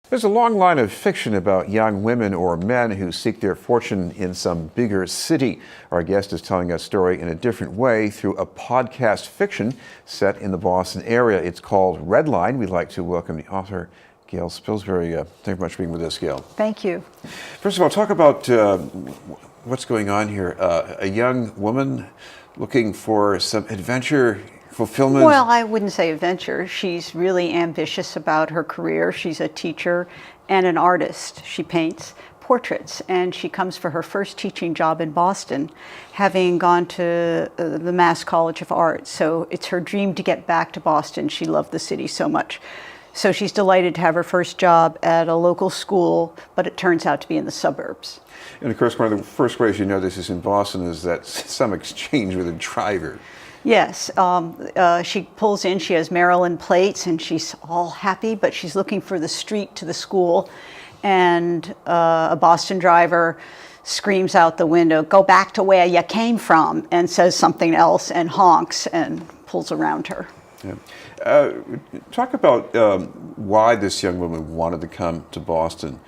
There's a long line of fiction about young women or men who seek their fortune in some bigger city. Our guest is telling us a story in a different way through a podcast fiction set in the Boston area. It's called Red Line. We'd like to welcome the author, Gail Spilsbury. Thank you very much for being with us, Gail. Thank you. First of all, talk about what's going on here. A young woman looking for some adventure, fulfillment? Well, I wouldn't say adventure. She's really ambitious about her career. She's a teacher and an artist. She paints portraits, and she comes for her first teaching job in Boston, having gone to the Mass College of Art. So it's her dream to get back to Boston. She loved the city so much. So she's delighted to have her first job at a local school, but it turns out to be in the suburbs. And of course, one of the first ways you know this is in Boston is that some exchange with a driver. Yes, she pulls in, she has Maryland plates, and she's all happy, but she's looking for the street to the school, and a Boston driver screams out the window, "Go back to where you came from," and says something else and honks and pulls around her. Yeah. Talk about why this young woman wanted to come to Boston,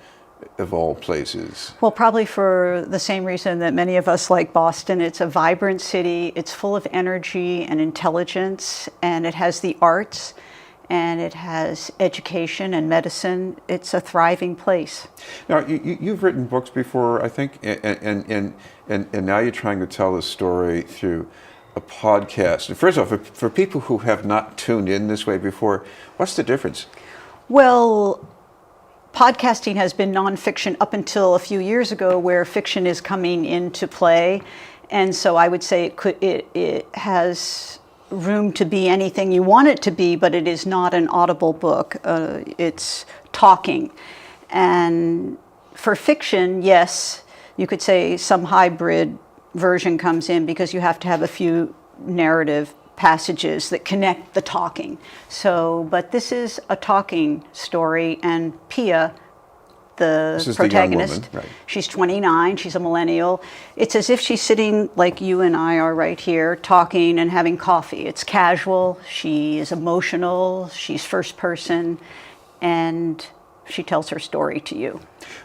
of all places. Well, probably for the same reason that many of us like Boston. It's a vibrant city, it's full of energy and intelligence, and it has the arts, and it has education and medicine. It's a thriving place. Now, you've written books before, I think, and now you're trying to tell this story through a podcast. First off, for people who have not tuned in this way before, what's the difference? Well, podcasting has been nonfiction up until a few years ago, where fiction is coming into play, and so I would say it has room to be anything you want it to be, but it is not an audible book. It's talking, and for fiction, yes, you could say some hybrid version comes in because you have to have a few narrative passages that connect the talking. So, but this is a talking story, and Pia, the protagonist, the young woman, right. She's 29, she's a millennial. It's as if she's sitting like you and I are right here, talking and having coffee. It's casual, she is emotional, she's first person, and she tells her story to you.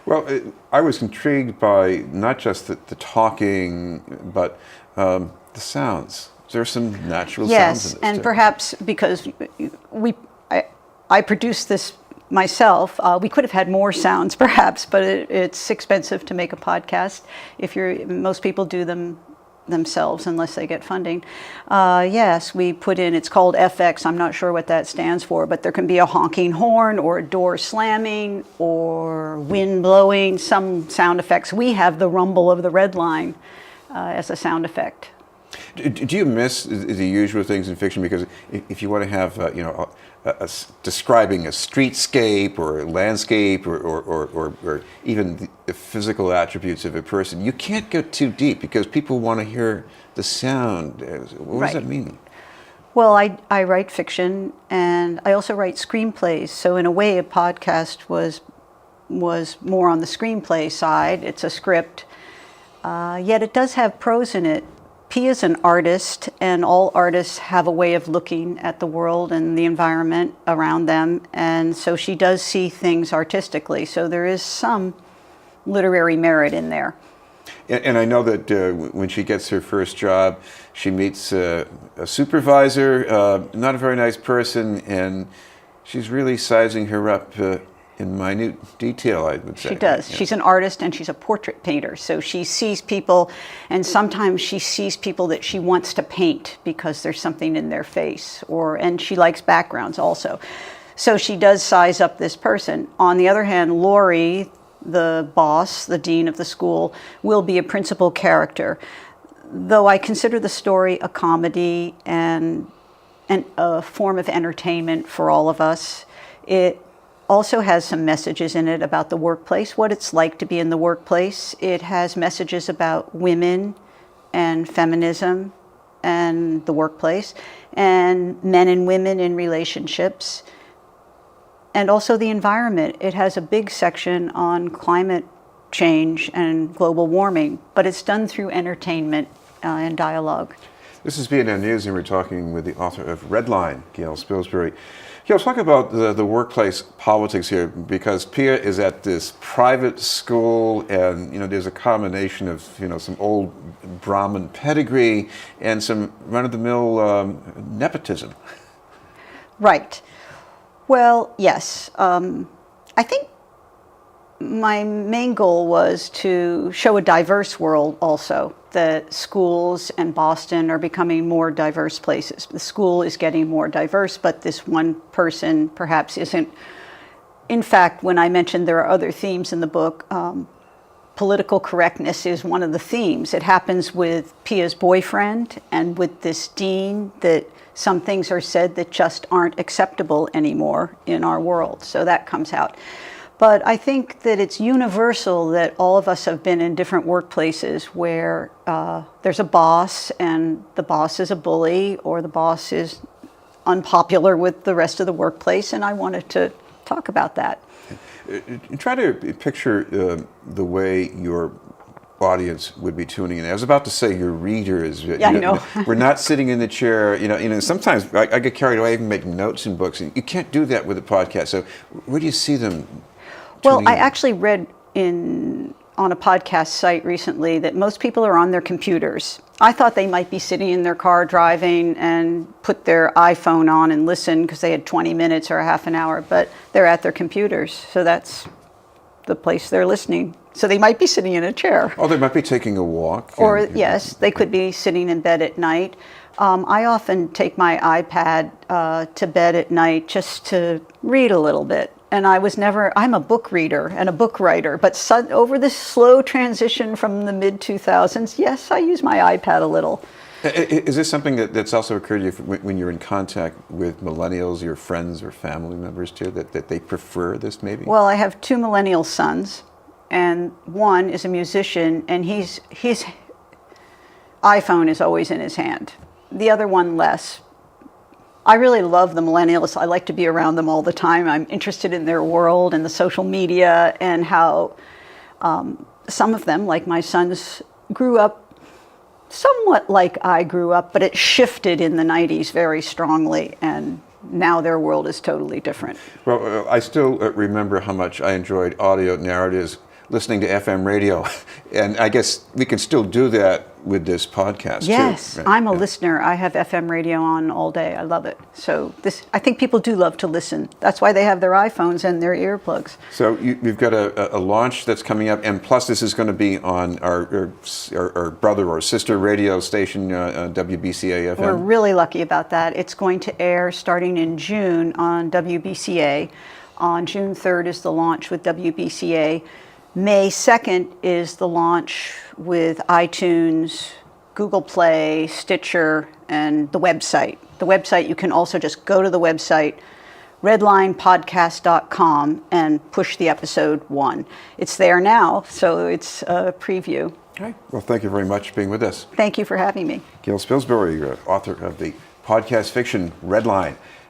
Well, I was intrigued by not just the talking, but the sounds. There's some natural sounds in this. Yes, and too. perhaps because I produced this myself, we could have had more sounds perhaps, but it's expensive to make a podcast. Most people do them themselves unless they get funding. Yes, we put in, it's called FX, I'm not sure what that stands for, but there can be a honking horn or a door slamming or wind blowing, some sound effects. We have the rumble of the red line as a sound effect. Do you miss the usual things in fiction? Because if you want to have, describing a streetscape or a landscape or even the physical attributes of a person, you can't go too deep because people want to hear the sound. What does that mean? Well, I write fiction, and I also write screenplays. So in a way, a podcast was more on the screenplay side. It's a script, yet it does have prose in it. Pia's an artist, and all artists have a way of looking at the world and the environment around them, and so she does see things artistically. So there is some literary merit in there. And I know that when she gets her first job, she meets a supervisor, not a very nice person, and she's really sizing her up in minute detail, I would say. She does. Yeah. She's an artist, and she's a portrait painter. So she sees people, and sometimes she sees people that she wants to paint because there's something in their face, and she likes backgrounds also. So she does size up this person. On the other hand, Lori, the boss, the dean of the school, will be a principal character. Though I consider the story a comedy and a form of entertainment for all of us, it also has some messages in it about the workplace, what it's like to be in the workplace. It has messages about women and feminism and the workplace, and men and women in relationships, and also the environment. It has a big section on climate change and global warming, but it's done through entertainment and dialogue. This is BNN News, and we're talking with the author of Red Line, Gail Spilsbury. Yeah, let's talk about the workplace politics here, because Pia is at this private school, and there's a combination of some old Brahmin pedigree and some run-of-the-mill nepotism. Right. Well, yes. I think my main goal was to show a diverse world also, that schools and Boston are becoming more diverse places. The school is getting more diverse, but this one person perhaps isn't. In fact, when I mentioned there are other themes in the book, political correctness is one of the themes. It happens with Pia's boyfriend and with this dean, that some things are said that just aren't acceptable anymore in our world. So that comes out. But I think that it's universal that all of us have been in different workplaces where there's a boss, and the boss is a bully, or the boss is unpopular with the rest of the workplace, and I wanted to talk about that. Try to picture the way your audience would be tuning in. I was about to say your readers. Yeah, I know. We're not sitting in the chair. Sometimes I get carried away and make notes in books, and you can't do that with a podcast. So where do you see them? Well, I actually read on a podcast site recently that most people are on their computers. I thought they might be sitting in their car driving and put their iPhone on and listen because they had 20 minutes or a half an hour, but they're at their computers. So that's the place they're listening. So they might be sitting in a chair. Oh, they might be taking a walk. Or yes, they could be sitting in bed at night. I often take my iPad to bed at night just to read a little bit. And I'm a book reader and a book writer, but over this slow transition from the mid-2000s, yes, I use my iPad a little. Is this something that's also occurred to you when you're in contact with millennials, your friends or family members too, that they prefer this maybe? Well, I have 2 millennial sons, and one is a musician, and his iPhone is always in his hand. The other one less. I really love the millennials. I like to be around them all the time. I'm interested in their world and the social media, and how some of them, like my sons, grew up somewhat like I grew up, but it shifted in the 90s very strongly, and now their world is totally different. Well, I still remember how much I enjoyed audio narratives listening to FM radio, and I guess we can still do that with this podcast. Yes, too. Right? I'm a listener. I have FM radio on all day. I love it. So I think people do love to listen. That's why they have their iPhones and their earplugs. So you've got a launch that's coming up, and plus this is going to be on our brother or sister radio station, WBCA FM. We're really lucky about that. It's going to air starting in June on WBCA. On June 3rd is the launch with WBCA. May 2nd is the launch with iTunes, Google Play, Stitcher, and the website. The website, you can also just go to the website, redlinepodcast.com, and push the episode 1. It's there now, so it's a preview. Okay. Well, thank you very much for being with us. Thank you for having me. Gail Spilsbury, author of the podcast fiction Redline.